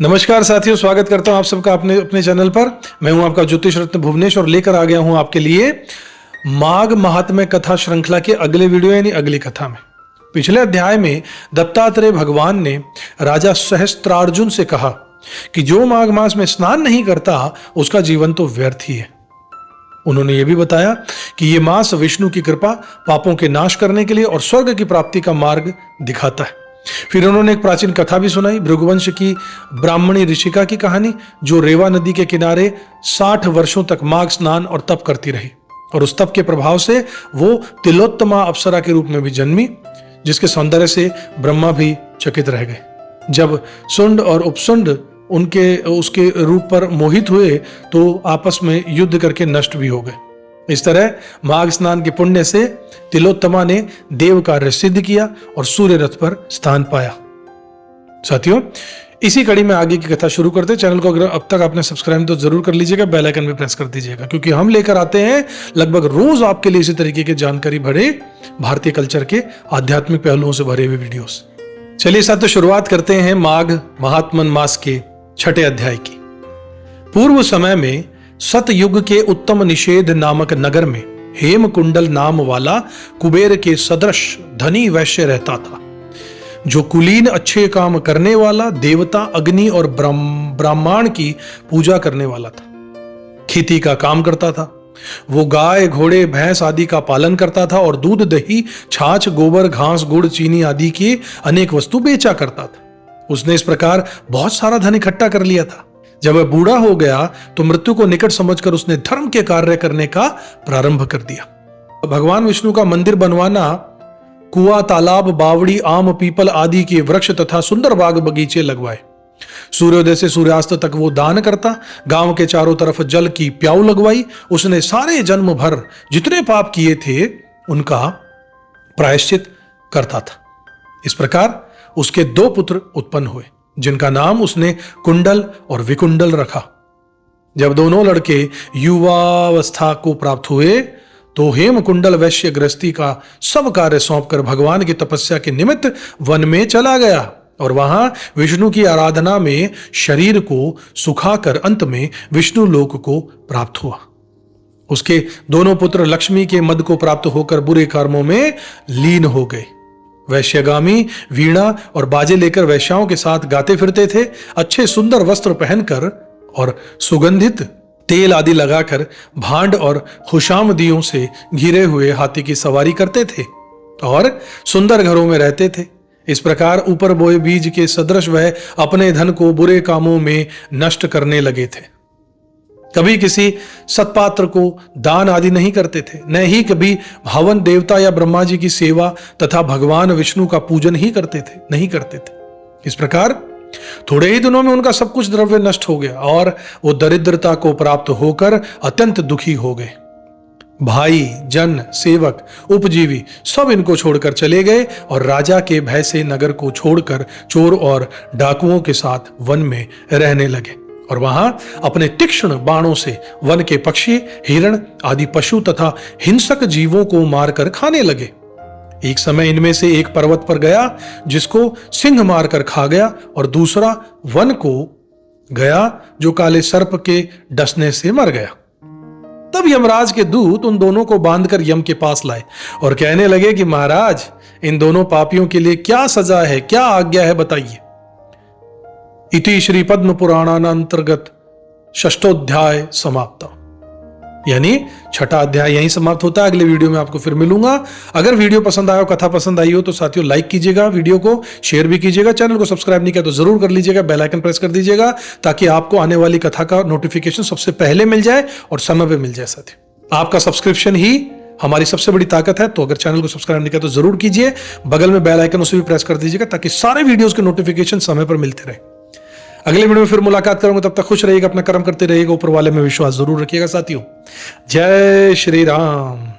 नमस्कार साथियों, स्वागत करता हूं आप सबका अपने अपने चैनल पर। मैं हूं आपका ज्योतिष रत्न भुवनेश और लेकर आ गया हूं आपके लिए माघ महात्म्य कथा श्रृंखला के अगले वीडियो यानी अगली कथा में। पिछले अध्याय में दत्तात्रेय भगवान ने राजा सहस्त्रार्जुन से कहा कि जो माघ मास में स्नान नहीं करता उसका जीवन तो व्यर्थ ही है। उन्होंने यह भी बताया कि यह मास विष्णु की कृपा, पापों के नाश करने के लिए और स्वर्ग की प्राप्ति का मार्ग दिखाता है। फिर उन्होंने एक प्राचीन कथा भी सुनाई, भृगुवंश की ब्राह्मणी ऋषिका की कहानी, जो रेवा नदी के किनारे 60 वर्षों तक माघ स्नान और तप करती रही और उस तप के प्रभाव से वो तिलोत्तमा अप्सरा के रूप में भी जन्मी, जिसके सौंदर्य से ब्रह्मा भी चकित रह गए। जब सुंड और उपसुंड उसके रूप पर मोहित हुए तो आपस में युद्ध करके नष्ट भी हो गए। इस तरह माघ स्नान के पुण्य से तिलोत्तमा ने देव कार्य सिद्ध किया और सूर्य रथ पर स्थान पाया। साथियों, इसी कड़ी में आगे की कथा शुरू करते हैं। चैनल को अगर अब तक आपने सब्सक्राइब तो जरूर कर लीजिएगा, बेल आइकन भी प्रेस कर दीजिएगा, क्योंकि हम लेकर आते हैं लगभग रोज आपके लिए इसी तरीके के जानकारी भरे भारतीय कल्चर के आध्यात्मिक पहलुओं से भरे हुए वीडियोस। चलिए साथियों, शुरुआत करते हैं माघ महात्म्य मास के 6ठे अध्याय की। पूर्व समय में सतयुग के उत्तम निषेध नामक नगर में हेमकुंडल नाम वाला कुबेर के सदृश धनी वैश्य रहता था, जो कुलीन अच्छे काम करने वाला, देवता अग्नि और ब्राह्मण की पूजा करने वाला था। खेती का काम करता था। वो गाय, घोड़े, भैंस आदि का पालन करता था और दूध, दही, छाछ, गोबर, घास, गुड़, चीनी आदि की अनेक वस्तु बेचा करता था। उसने इस प्रकार बहुत सारा धन इकट्ठा कर लिया था। जब वह बूढ़ा हो गया तो मृत्यु को निकट समझकर उसने धर्म के कार्य करने का प्रारंभ कर दिया। भगवान विष्णु का मंदिर बनवाना, कुआं, तालाब, बावड़ी, आम, पीपल आदि के वृक्ष तथा सुंदर बाग बगीचे लगवाए। सूर्योदय से सूर्यास्त तक वो दान करता। गांव के चारों तरफ जल की प्याऊ लगवाई। उसने सारे जन्म भर जितने पाप किए थे उनका प्रायश्चित करता था। इस प्रकार उसके 2 पुत्र उत्पन्न हुए, जिनका नाम उसने कुंडल और विकुंडल रखा। जब दोनों लड़के युवावस्था को प्राप्त हुए तो हेमकुंडल वैश्य गृहस्थी का सब कार्य सौंपकर भगवान की तपस्या के निमित्त वन में चला गया और वहां विष्णु की आराधना में शरीर को सुखाकर अंत में विष्णु लोक को प्राप्त हुआ। उसके दोनों पुत्र लक्ष्मी के मद को प्राप्त होकर बुरे कर्मों में लीन हो गए। वैश्यगामी वीणा और बाजे लेकर वैश्याओं के साथ गाते फिरते थे। अच्छे सुंदर वस्त्र पहनकर और सुगंधित तेल आदि लगाकर भांड और खुशामदियों से घिरे हुए हाथी की सवारी करते थे और सुंदर घरों में रहते थे। इस प्रकार ऊपर बोए बीज के सदृश वह अपने धन को बुरे कामों में नष्ट करने लगे थे। कभी किसी सत्पात्र को दान आदि नहीं करते थे, न ही कभी हवन, देवता या ब्रह्मा जी की सेवा तथा भगवान विष्णु का पूजन ही नहीं करते थे। इस प्रकार थोड़े ही दिनों में उनका सब कुछ द्रव्य नष्ट हो गया और वो दरिद्रता को प्राप्त होकर अत्यंत दुखी हो गए। भाई, जन, सेवक, उपजीवी सब इनको छोड़कर चले गए और राजा के भय से नगर को छोड़कर चोर और डाकुओं के साथ वन में रहने लगे और वहां अपने तीक्ष्ण बाणों से वन के पक्षी, हिरण आदि पशु तथा हिंसक जीवों को मारकर खाने लगे। एक समय इनमें से एक पर्वत पर गया जिसको सिंह मारकर खा गया और दूसरा वन को गया जो काले सर्प के डसने से मर गया। तब यमराज के दूत उन दोनों को बांधकर यम के पास लाए और कहने लगे कि महाराज, इन दोनों पापियों के लिए क्या सजा है, क्या आज्ञा है, बताइए। इति श्री पद्म पुराणांतर्गत 6ठोध्याय समाप्त, यानी 6ठा अध्याय यहीं समाप्त होता है। अगले वीडियो में आपको फिर मिलूंगा। अगर वीडियो पसंद आया हो, कथा पसंद आई हो तो साथियों लाइक कीजिएगा, वीडियो को शेयर भी कीजिएगा, चैनल को सब्सक्राइब नहीं किया तो जरूर कर लीजिएगा, बेल आइकन प्रेस कर दीजिएगा ताकि आपको आने वाली कथा का नोटिफिकेशन सबसे पहले मिल जाए और समय पे मिल जाए। साथियों, आपका सब्सक्रिप्शन ही हमारी सबसे बड़ी ताकत है, तो अगर चैनल को सब्सक्राइब नहीं किया तो जरूर कीजिए। बगल में बेल आइकन उसे भी प्रेस कर दीजिएगा ताकि सारे वीडियोस के नोटिफिकेशन समय पर मिलते रहे। अगले वीडियो में फिर मुलाकात करूंगा, तब तक खुश रहिएगा, अपना कर्म करते रहिएगा, ऊपर वाले में विश्वास जरूर रखिएगा। साथियों, जय श्री राम।